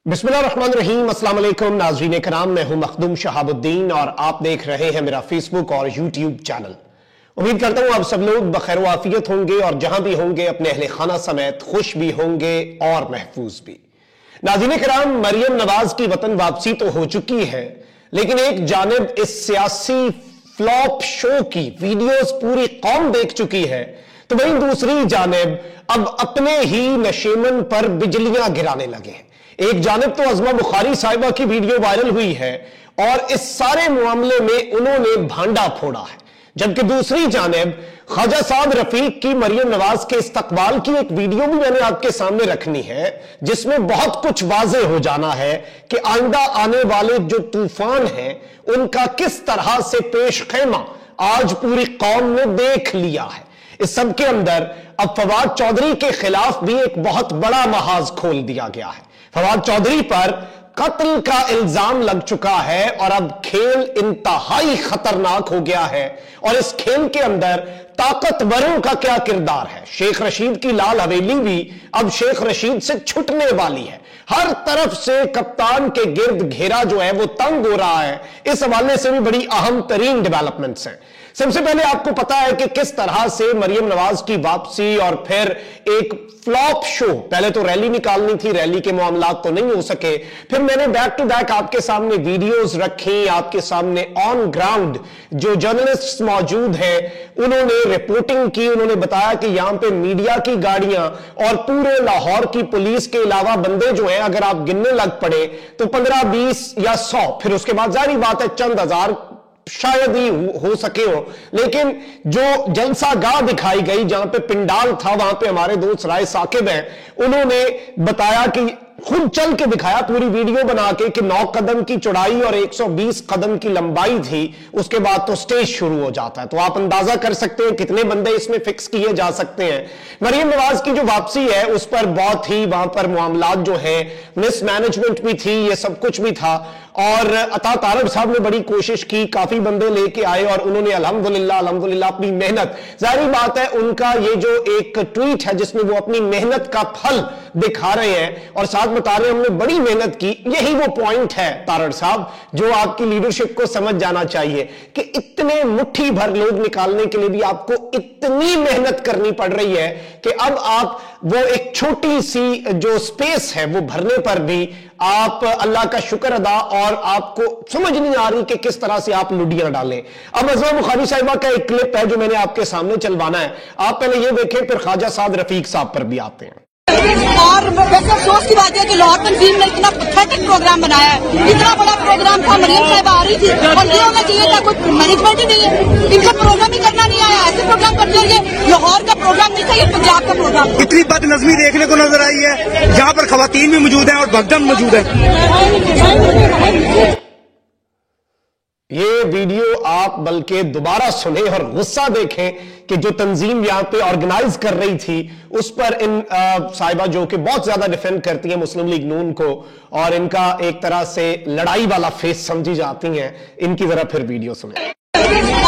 बिस्मिल्लाहिर्रहमानिर्रहीम। अस्सलाम वालेकुम नाज़रीन कराम, मैं हूं मखदूम शहाबुद्दीन और आप देख रहे हैं मेरा फेसबुक और यूट्यूब चैनल। उम्मीद करता हूं आप सब लोग बखैर आफियत होंगे और जहां भी होंगे अपने अहले खाना समेत खुश भी होंगे और महफूज भी। नाज़रीन कराम, मरियम नवाज की वतन वापसी तो हो चुकी है, लेकिन एक जानिब इस सियासी फ्लॉप शो की वीडियोस पूरी कौम देख चुकी है, तो वहीं दूसरी जानिब अब अपने ही नशेमन पर बिजलियां गिराने लगे हैं। एक जानिब तो अज़मा बुखारी साहिबा की वीडियो वायरल हुई है और इस सारे मामले में उन्होंने भांडा फोड़ा है, जबकि दूसरी जानिब ख्वाजा साद रफीक की मरियम नवाज के इस्तकबाल की एक वीडियो भी मैंने आपके सामने रखनी है, जिसमें बहुत कुछ वाज़ेह हो जाना है कि आइंदा आने वाले जो तूफान हैं उनका किस तरह से पेश खैमा आज पूरी कौम ने देख लिया है। इस सब के अंदर अब फवाद चौधरी के खिलाफ भी एक बहुत बड़ा महाज खोल दिया गया है। फवाद चौधरी पर कत्ल का इल्जाम लग चुका है और अब खेल इंतहाई खतरनाक हो गया है। और इस खेल के अंदर ताकतवरों का क्या किरदार है। शेख रशीद की लाल हवेली भी अब शेख रशीद से छुटने वाली है। हर तरफ से कप्तान के गिर्द घेरा जो है वो तंग हो रहा है। इस हवाले से भी बड़ी अहम तरीन डेवलपमेंट्स हैं। सबसे पहले आपको पता है कि किस तरह से मरियम नवाज की वापसी और फिर एक फ्लॉप शो, पहले तो रैली निकालनी थी, रैली के मामलात तो नहीं हो सके, फिर मैंने बैक टू बैक आपके सामने वीडियोस रखी, आपके सामने ऑन ग्राउंड जो जर्नलिस्ट मौजूद हैं उन्होंने रिपोर्टिंग की। उन्होंने बताया कि यहां पे मीडिया की गाड़ियां और पूरे लाहौर की पुलिस के अलावा बंदे जो हैं अगर आप गिनने लग पड़े तो 15, 20 या 100, फिर उसके बाद जारी बात है चंद हजार शायद ही हो सके हो, लेकिन जो जलसा गाह दिखाई गई जहां पे पिंडाल था वहां पे हमारे दोस्त राय साकिब हैं, उन्होंने बताया कि खुद चल के दिखाया पूरी वीडियो बना के कि 9 कदम की चौड़ाई और 120 कदम की लंबाई थी। उसके बाद तो स्टेज शुरू हो जाता है, तो आप अंदाजा कर सकते हैं कितने बंदे इसमें फिक्स किए जा सकते हैं। मरियम नवाज की जो वापसी है उस पर बहुत ही वहां पर मामलात जो है मिसमैनेजमेंट भी थी, ये सब कुछ भी था। और अता तारड़ साहब ने बड़ी कोशिश की, काफी बंदे लेके आए और उन्होंने अल्हम्दुलिल्लाह अपनी मेहनत, जाहिर बात है उनका ये जो एक ट्वीट है जिसमें वो अपनी मेहनत का फल दिखा रहे हैं और साथ बता रहे हैं हमने बड़ी मेहनत की। यही वो पॉइंट है तारड़ साहब जो आपकी लीडरशिप को समझ जाना चाहिए कि इतने मुट्ठी भर लोग निकालने के लिए भी आपको इतनी मेहनत करनी पड़ रही है कि अब आप वो एक छोटी सी जो स्पेस है वो भरने पर भी आप अल्लाह का शुक्र अदा और आपको समझ नहीं आ रही कि किस तरह से आप लुडियां डालें। अब अज़मा बुखारी साहिबा का एक क्लिप है जो मैंने आपके सामने चलवाना है, आप पहले ये देखें फिर ख्वाजा साद रफीक साहब पर भी आते हैं। और वैसे अफसोस की बात है कि लाहौर तंजीम ने इतना पैथेटिक प्रोग्राम बनाया है। इतना बड़ा प्रोग्राम था, मरियम साहिबा आ रही थी और ये होना चाहिए था, कोई मैनेजमेंट ही नहीं है, इनका प्रोग्राम ही करना नहीं आया। ऐसे प्रोग्राम करते हैं, ये लाहौर का प्रोग्राम नहीं था, ये पंजाब का प्रोग्राम। इतनी बदनज़मी देखने को नजर आई है जहाँ पर खवातीन भी मौजूद हैं और भगदड़ मौजूद है। ये वीडियो आप बल्कि दोबारा सुने और गुस्सा देखें कि जो तंजीम यहां पे ऑर्गेनाइज कर रही थी उस पर इन साहिबा जो कि बहुत ज्यादा डिफेंड करती हैं मुस्लिम लीग नून को और इनका एक तरह से लड़ाई वाला फेस समझी जाती हैं, इनकी जरा फिर वीडियो सुने।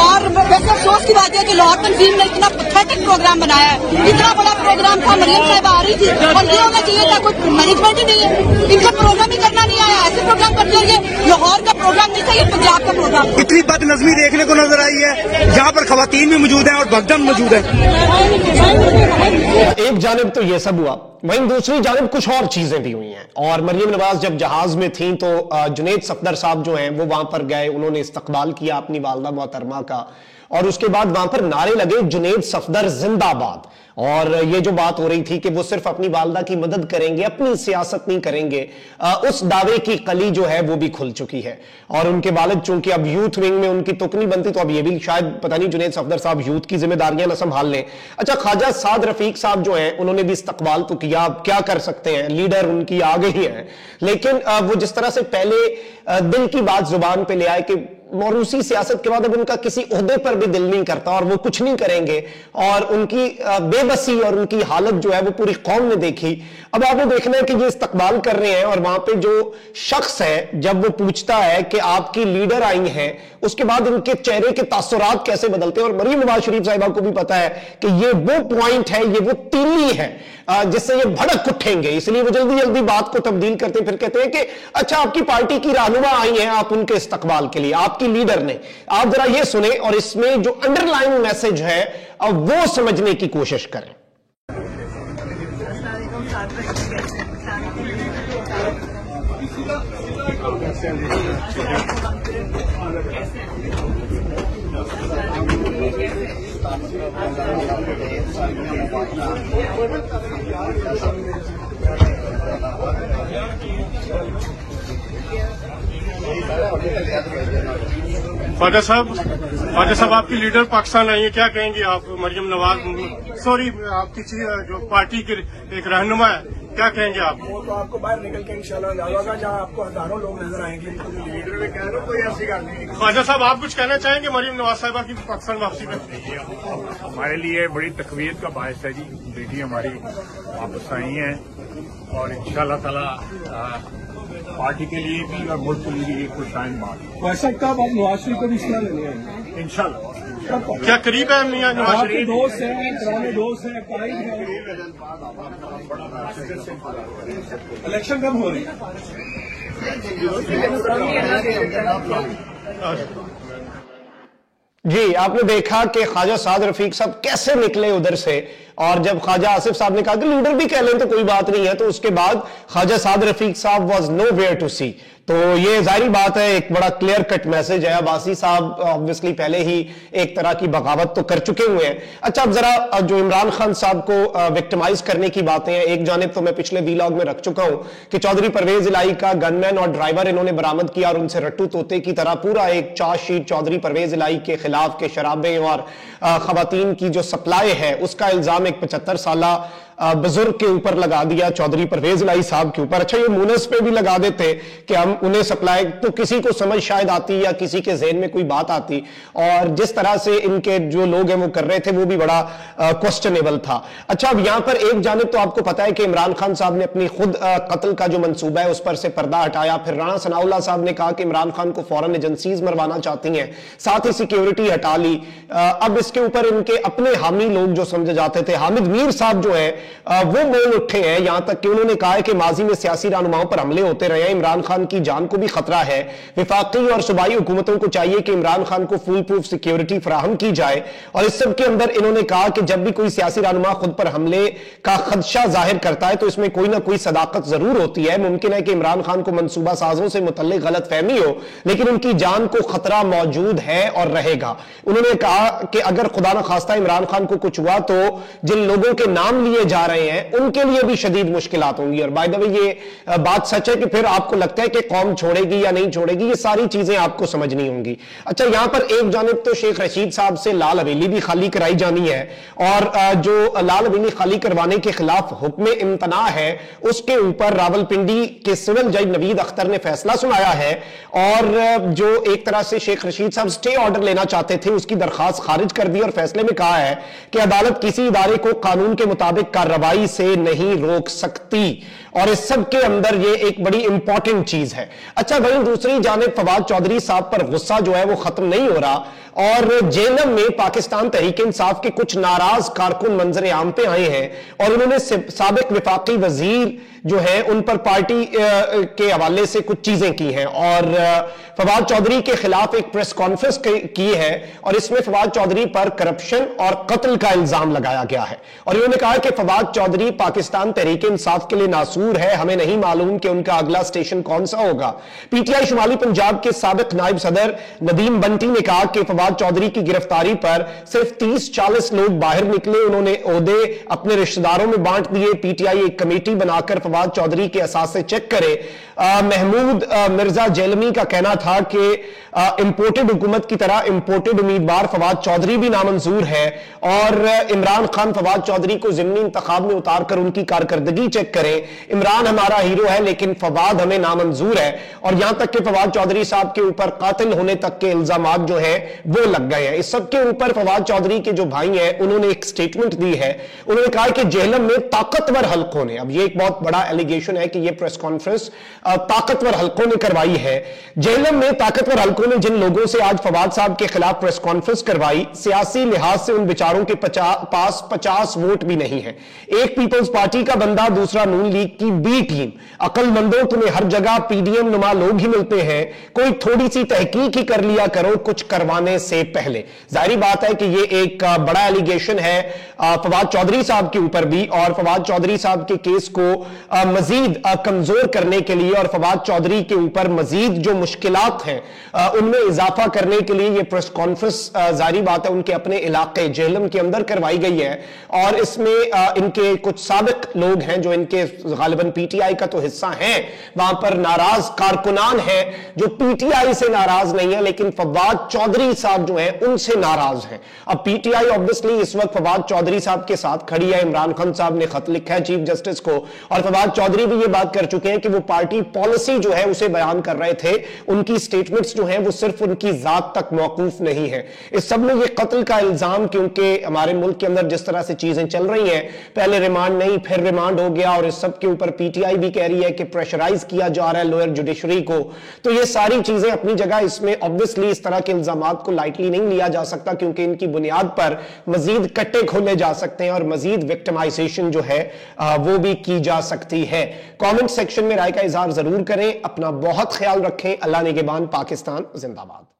और वैसे अफसोस की बात है कि लाहौर तंजीम ने इतना पैथेटिक प्रोग्राम बनाया है। इतना बड़ा प्रोग्राम था, मरियम साहिबा आ रही थी और ये होना चाहिए था, कोई मैनेजमेंट ही नहीं है, इनका प्रोग्राम ही करना नहीं आया। ऐसे प्रोग्राम करते हैं, ये लाहौर का प्रोग्राम नहीं था, ये पंजाब का प्रोग्राम। इतनी बदनज़मी देखने को नजर आई है जहाँ पर खवातीन भी मौजूद हैं और भगदड़ मौजूद है। एक जानिब तो ये सब हुआ, वहीं दूसरी जानिब कुछ और चीजें भी हुई हैं। और मरियम नवाज जब जहाज में थी तो जुनैद सफदर साहब जो हैं वो वहां पर गए, उन्होंने इस्तकबाल किया अपनी वालदा मोहतरमा का और उसके बाद वहां पर नारे लगे जुनैद सफदर जिंदाबाद। और ये जो बात हो रही थी कि वो सिर्फ अपनी वालदा की मदद करेंगे, अपनी सियासत नहीं करेंगे, उस दावे की कली जो है वो भी खुल चुकी है। और उनके वालिद चूंकि अब यूथ विंग में उनकी तुक नहीं बनती तो अब ये भी शायद पता नहीं जुनैद सफदर साहब यूथ की जिम्मेदारियां न संभाल लें। अच्छा, ख्वाजा साद रफीक साहब जो हैं उन्होंने भी इस्तकबाल तो किया, अब क्या कर सकते हैं, लीडर उनकी आ गई है। लेकिन वो जिस तरह से पहले दिल की बात जुबान पे ले आए कि موروثी सियासत के बाद अब उनका किसी ओहदे पर भी दिल नहीं करता और वो कुछ नहीं करेंगे, और उनकी बेबसी और उनकी हालत जो है वो पूरी कौम ने देखी। अब आपको देखना है कि ये इस्तकबाल कर रहे हैं, और वहां पे जो शख्स है जब वो पूछता है कि आपकी लीडर आई हैं, उसके बाद इनके चेहरे के तासुरात कैसे बदलते हैं। और मरीम नवाज शरीफ साहिबा को भी पता है कि ये वो पॉइंट है, ये वो तीली है जिससे ये भड़क उठेंगे, इसलिए वो जल्दी जल्दी बात को तब्दील करते हैं, फिर कहते हैं कि अच्छा आपकी पार्टी की रहनुमा आई हैं, आप उनके इस्तकबाल के लिए, आपकी लीडर ने। आप जरा ये सुने और इसमें जो अंडरलाइन मैसेज है अब वो समझने की कोशिश करें। ख्वाजा साहब आपकी लीडर पाकिस्तान आई है, क्या कहेंगे आप? मरियम नवाज, सॉरी आपकी जो पार्टी के एक रहनुमा है, क्या कहेंगे आप? वो तो आपको बाहर निकल के इंशाल्लाह जाएगा, जहाँ आपको हजारों लोग नजर आएंगे। लीडर में कह रहा हूँ, कोई ऐसी बात नहीं। ख्वाजा साहब आप कुछ कहना चाहेंगे मरियम नवाज साहिबा की पाकिस्तान वापसी में? हमारे लिए बड़ी तकवीत का बायस है जी, बेटी हमारी वापस आई है और इंशाल्लाह ताला पार्टी के लिए भी और मुल्क के लिए कुछ टाइम बाद वैसा कब आप नवाज शरीफ को भी सलाह लेने आएंगे? इंशाल्लाह। क्या करीब है मियां नवाज आपके शरीफ? दोस्त हैं, पुराने दोस्त हैं, कायद हैं। इलेक्शन कब हो रही है? जी, आपने देखा कि ख्वाजा साद रफीक साहब कैसे निकले उधर से, और जब ख्वाजा आसिफ साहब ने कहा कि लीडर भी कह लें तो कोई बात नहीं है, तो उसके बाद ख्वाजा साद रफीक साहब वाज नोवेयर टू सी। तो ये जाहिर बात है एक बड़ा क्लियर कट मैसेज है। अब्बासी साहब ऑब्वियसली पहले ही एक तरह की बगावत तो कर चुके हुए हैं। अच्छा, अब जरा जो इमरान खान साहब को विक्टिमाइज करने की बातें हैं, एक जानिब तो मैं पिछले वीलॉग में रख चुका हूं कि चौधरी परवेज इलाही का गनमैन और ड्राइवर इन्होंने बरामद किया और उनसे रट्टू तोते की तरह पूरा एक चार्जशीट चौधरी परवेज इलाही के खिलाफ के शराबें और खवातीन की जो सप्लाई है उसका इल्जाम एक 75 साला बुजुर्ग के ऊपर लगा दिया, चौधरी परवेज इलाही साहब के ऊपर। अच्छा, ये मुनस पे भी लगा देते कि हम उन्हें सप्लाई, तो किसी को समझ शायद आती या किसी के जहन में कोई बात आती, और जिस तरह से इनके जो लोग हैं वो कर रहे थे वो भी बड़ा क्वेश्चनेबल था। अच्छा, अब यहां पर एक जानिब तो आपको पता है कि इमरान खान साहब ने अपनी खुद कत्ल का जो मंसूबा है उस पर से पर्दा हटाया, फिर राणा सनाउल्लाह साहब ने कहा कि इमरान खान को फौरन एजेंसीज मरवाना चाहती हैं, साथ ही सिक्योरिटी हटा ली। अब इसके ऊपर इनके अपने हामी लोग जो समझे जाते थे, हामिद मीर साहब जो है वो बोल उठे हैं, यहां तक कि उन्होंने कहा है कि माजी में सियासी रहनुमाओं पर हमले होते रहे हैं, इमरान खान की जान को भी खतरा है, विफाकी और सूबाई हुकूमतों को चाहिए कि इमरान खान को फुल प्रूफ सिक्योरिटी फराहम की जाए। और इस सब के अंदर इन्होंने कहा कि जब भी कोई सियासी रहनुमा खुद पर हमले का खदशा जाहिर करता है तो इसमें कोई ना कोई सदाकत जरूर होती है। मुमकिन है कि इमरान खान को मंसूबा साजों से मुतल्लिक गलत फहमी हो, लेकिन उनकी जान को खतरा मौजूद है और रहेगा। उन्होंने कहा कि अगर खुदा न खास्ता इमरान खान को कुछ हुआ तो जिन लोगों के नाम लिए जा रहे हैं उनके लिए भी शदीद मुश्किलात होंगी। और बाय द वे ये बात सच है कि फिर आपको लगता है कि कौम छोड़ेगी या नहीं छोड़ेगी, ये सारी चीजें आपको समझनी होंगी। अच्छा, यहां पर एक जानिब तो शेख रशीद साहब से लाल हवेली भी खाली कराई जानी है, और जो लाल हवेली खाली करवाने के खिलाफ हुक्म इम्तना है उसके ऊपर रावलपिंडी के सिविल जज नवीद अख्तर ने फैसला सुनाया है, और जो एक तरह से शेख रशीद साहब स्टे ऑर्डर लेना चाहते थे उसकी दरखास्त खारिज कर दी, और फैसले में कहा है कि अदालत किसी इदारे को कानून के मुताबिक कार्रवाई से नहीं रोक सकती। और इस सब के अंदर ये एक बड़ी इंपॉर्टेंट चीज है। अच्छा, वहीं दूसरी जानिब फवाद चौधरी साहब पर गुस्सा जो है वो खत्म नहीं हो रहा, और जेलम में पाकिस्तान तहरीक इंसाफ के कुछ नाराज कारकुन मंजर आम पे आए हैं, और उन्होंने साबिक विफाकी वजीर जो है उन पर पार्टी के हवाले से कुछ चीजें की हैं, और फवाद चौधरी के खिलाफ एक प्रेस कॉन्फ्रेंस की है, और इसमें फवाद चौधरी पर करप्शन और कत्ल का इल्जाम लगाया गया है। और इन्होंने कहा कि फवाद चौधरी पाकिस्तान तहरीक इंसाफ के लिए नासूर है, हमें नहीं मालूम कि उनका अगला स्टेशन कौन सा होगा। पीटीआई शुमाली पंजाब के साबिक नायब सदर नदीम बंटी ने कहा कि फवाद चौधरी की गिरफ्तारी पर सिर्फ 30-40 लोग बाहर निकले, उन्होंने ओहदे अपने रिश्तेदारों में बांट दिए। पीटीआई एक कमेटी बनाकर फवाद चौधरी के असासे चेक करे। महमूद मिर्जा जेलमी का कहना था कि इंपोर्टेड हुकूमत की तरह इंपोर्टेड उम्मीदवार फवाद चौधरी भी नामंजूर है, और इमरान खान फवाद चौधरी को ज़िमनी इंतखाब में उतारकर उनकी कारकर्दगी चेक करें। इमरान हमारा हीरो है लेकिन फवाद हमें नामंजूर है, और यहां तक कि फवाद चौधरी साहब के ऊपर कातिल होने तक के इल्जामात जो है वो लग गए हैं। इस सब के ऊपर फवाद चौधरी के जो भाई हैं उन्होंने एक स्टेटमेंट दी है। उन्होंने कहा कि जेहलम में ताकतवर हलकों ने, अब ये एक बहुत बड़ा एलिगेशन है कि ये प्रेस कॉन्फ्रेंस ताकतवर हलकों ने करवाई है। जेहलम में ताकतवर हलकों ने जिन लोगों से आज फवाद साहब के खिलाफ प्रेस कॉन्फ्रेंस करवाई, सियासी लिहाज से उन बेचारों के पास 50 वोट भी नहीं है। एक पीपल्स पार्टी का बंदा, दूसरा नून लीग की बी टीम। अक्लमंदों, तुम्हें हर जगह पीडीएम नुमा लोग ही मिलते हैं, कोई थोड़ी सी तहकीक ही कर लिया करो कुछ करवाने से पहले। जाहिर बात है कि ये एक बड़ा एलिगेशन है फवाद चौधरी साहब के ऊपर भी, और फवाद चौधरी साहब के केस को मजीद कमजोर करने के लिए और फवाद चौधरी के ऊपर मजीद जो मुश्किलात हैं उनमें इजाफा करने के लिए ये प्रेस कॉन्फ्रेंस जाहिर बात है उनके अपने इलाके जेहलम के अंदर करवाई गई है। और इसमें इनके कुछ साबिक लोग हैं जो इनके गालिबन पीटीआई का तो हिस्सा हैं, वहां पर नाराज कारकुनान हैं जो पीटीआई से नाराज नहीं है लेकिन फवाद चौधरी साहब जो हैं उनसे नाराज हैं। अब पीटीआई ऑब्वियसली इस वक्त फवाद चौधरी साहब के साथ खड़ी है। इमरान खान साहब ने खत लिखा है चीफ जस्टिस को, और फवाद चौधरी भी ये बात कर चुके हैं कि वो पार्टी पॉलिसी जो है उसे बयान कर रहे थे। उनकी स्टेटमेंट्स जो हैं वो सिर्फ उनकी जात तक मौकूफ नहीं है। इस सब में ये कत्ल का इल्जाम, क्योंकि हमारे मुल्क के अंदर जिस तरह से चीजें चल रही हैं, पहले रिमांड नहीं फिर रिमांड हो गया, और इस सब के ऊपर पीटीआई भी कह रही है कि प्रेशराइज किया जा रहा है लोअर जुडिशरी को। तो ये सारी चीजें अपनी जगह, इसमें ऑब्वियसली इस तरह के इल्जामात को लाइटली नहीं लिया जा सकता क्योंकि इनकी बुनियाद पर मजीद कट्टे खोले जा सकते हैं और मजीद विक्टिमाइजेशन जो है वो भी की जा सकती है। कमेंट सेक्शन में राय का इजहार जरूर करें। अपना बहुत ख्याल रखें। अल्लाह निगहबान। पाकिस्तान जिंदाबाद।